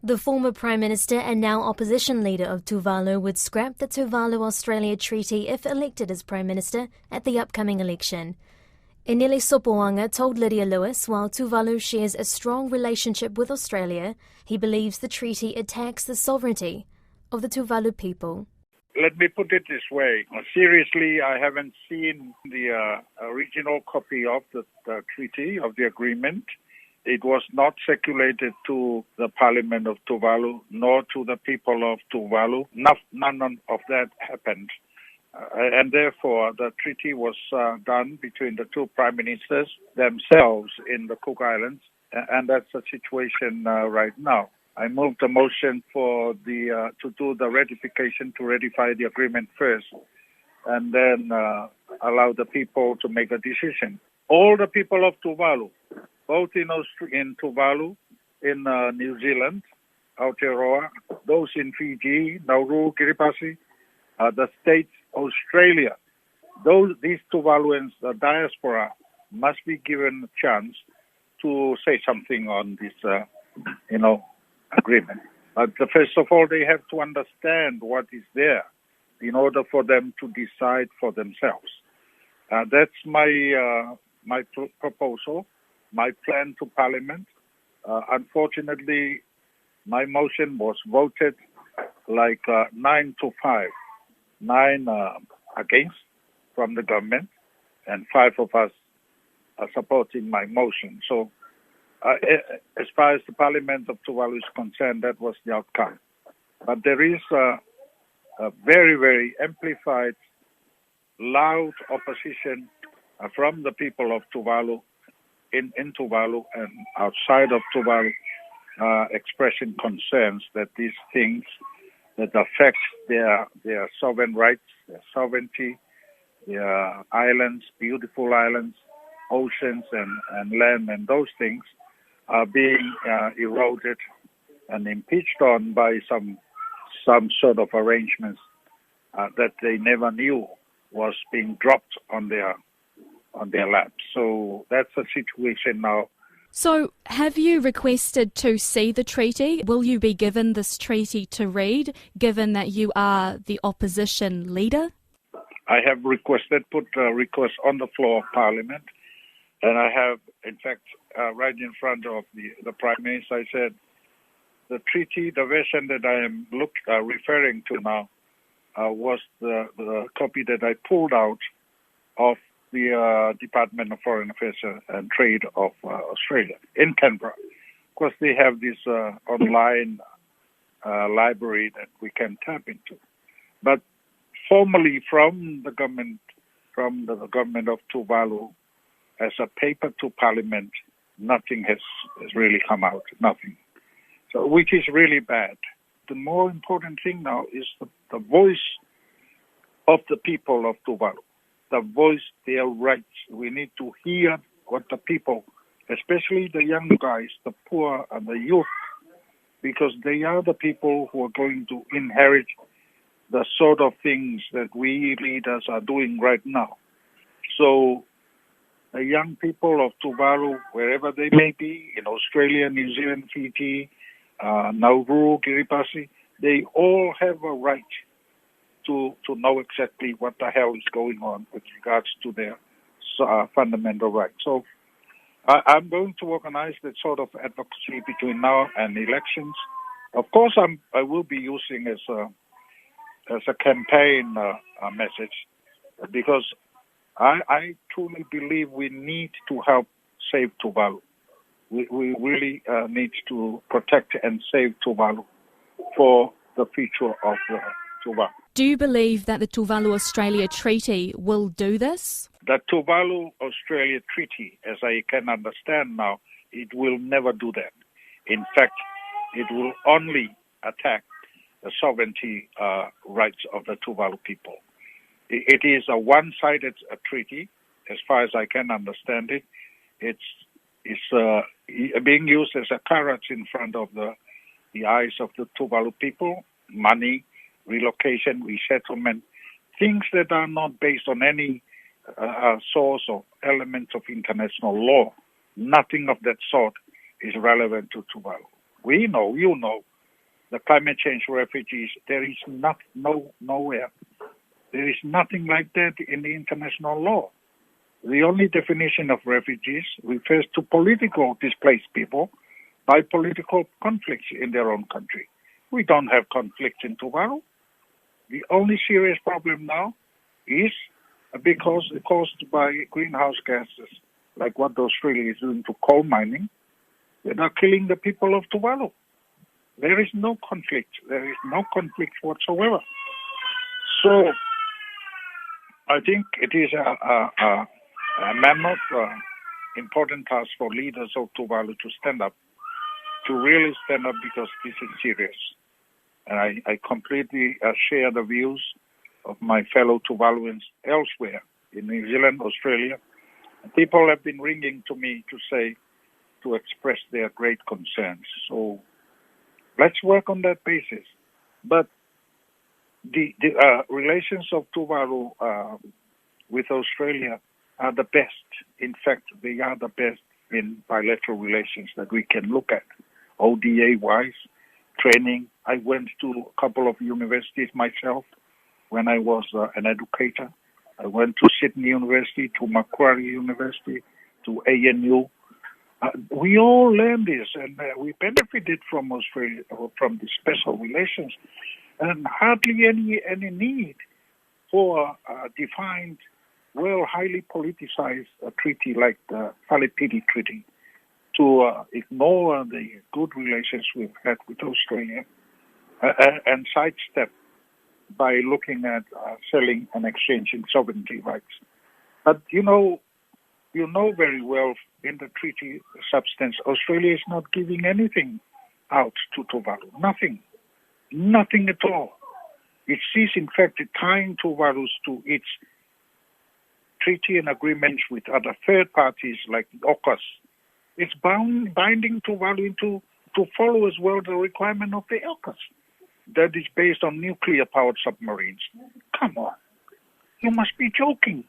The former Prime Minister and now opposition leader of Tuvalu would scrap the Tuvalu-Australia Treaty if elected as Prime Minister at the upcoming election. Enele Sopoaga told Lydia Lewis while Tuvalu shares a strong relationship with Australia, he believes the treaty attacks the sovereignty of the Tuvalu people. Let me put it this way. Seriously, I haven't seen the original copy of the treaty, of the agreement. It was not circulated to the Parliament of Tuvalu, nor to the people of Tuvalu. None of that happened. And therefore, the treaty was done between the two prime ministers themselves in the Cook Islands. And that's the situation right now. I moved a motion for to do the ratification, to ratify the agreement first, and then allow the people to make a decision. All the people of Tuvalu, both in Tuvalu, in New Zealand, Aotearoa, those in Fiji, Nauru, Kiribati, the states, Australia, these Tuvaluans, the diaspora, must be given a chance to say something on this, agreement. But first of all, they have to understand what is there in order for them to decide for themselves. That's my proposal, my plan to Parliament. Unfortunately, my motion was voted like 9-5. 9 against from the government, and 5 of us are supporting my motion. So as far as the Parliament of Tuvalu is concerned, that was the outcome. But there is a very, very amplified, loud opposition from the people of Tuvalu, in Tuvalu and outside of Tuvalu, expressing concerns that these things that affects their sovereign rights, their sovereignty, their islands, beautiful islands, oceans and land, and those things are being eroded and impeached on by some sort of arrangements that they never knew was being dropped on their lap. So that's the situation now. So have you requested to see the treaty? Will you be given this treaty to read, given that you are the opposition leader? I have put a request on the floor of Parliament, and I have, in fact, right in front of the Prime Minister, I said, the treaty, the version that I am referring to now, was the copy that I pulled out of the Department of Foreign Affairs and Trade of Australia in Canberra. Of course, they have this online library that we can tap into. But formally from the government of Tuvalu, as a paper to Parliament, nothing has really come out, nothing. So, which is really bad. The more important thing now is the voice of the people of Tuvalu. The voice, their rights. We need to hear what the people, especially the young guys, the poor and the youth, because they are the people who are going to inherit the sort of things that we leaders are doing right now. So the young people of Tuvalu, wherever they may be, in Australia, New Zealand, Fiji, Nauru, Kiribati, they all have a right to know exactly what the hell is going on with regards to their fundamental rights. So I'm going to organize that sort of advocacy between now and elections. Of course, I will be using as a campaign message, because I truly believe we need to help save Tuvalu. We really need to protect and save Tuvalu for the future of Tuvalu. Do you believe that the Tuvalu-Australia Treaty will do this? The Tuvalu-Australia Treaty, as I can understand now, it will never do that. In fact, it will only attack the sovereignty rights of the Tuvalu people. It is a one-sided treaty, as far as I can understand it. It's being used as a carrot in front of the eyes of the Tuvalu people. Money, relocation, resettlement, things that are not based on any source or elements of international law. Nothing of that sort is relevant to Tuvalu. We know, you know, the climate change refugees. There is nowhere. There is nothing like that in the international law. The only definition of refugees refers to political displaced people by political conflicts in their own country. We don't have conflicts in Tuvalu. The only serious problem now is because caused by greenhouse gases, like what Australia is doing to coal mining, that are killing the people of Tuvalu. There is no conflict. There is no conflict whatsoever. So I think it is a mammoth, important task for leaders of Tuvalu to stand up, to really stand up, because this is serious. And I completely share the views of my fellow Tuvaluans elsewhere in New Zealand, Australia. People have been ringing to me to express their great concerns. So let's work on that basis. But the relations of Tuvalu with Australia are the best. In fact, they are the best in bilateral relations that we can look at. ODA-wise, training. I went to a couple of universities myself when I was an educator. I went to Sydney University, to Macquarie University, to ANU. We all learned this, and we benefited from Australia, from the special relations, and hardly any need for a defined, highly politicized treaty like the Falipidi Treaty to ignore the good relations we've had with Australia and sidestep by looking at selling and exchanging sovereignty rights. But you know very well in the treaty substance, Australia is not giving anything out to Tuvalu. Nothing at all. It sees, in fact, tying Tuvalu to its treaty and agreements with other third parties like the AUKUS. It's binding Tuvalu to follow as well the requirement of the AUKUS that is based on nuclear-powered submarines. Come on. You must be joking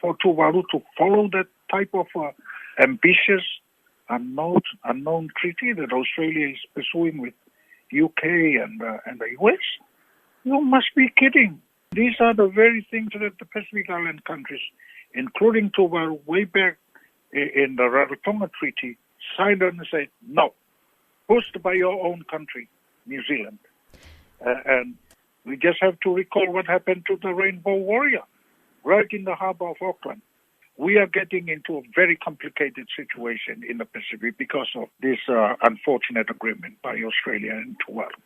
for Tuvalu to follow that type of ambitious, unknown treaty that Australia is pursuing with UK and the US. You must be kidding. These are the very things that the Pacific Island countries, including Tuvalu, way back in the Rarotonga Treaty, signed on and said, no, pushed by your own country, New Zealand. And we just have to recall what happened to the Rainbow Warrior right in the harbor of Auckland. We are getting into a very complicated situation in the Pacific because of this unfortunate agreement by Australia and Tuvalu.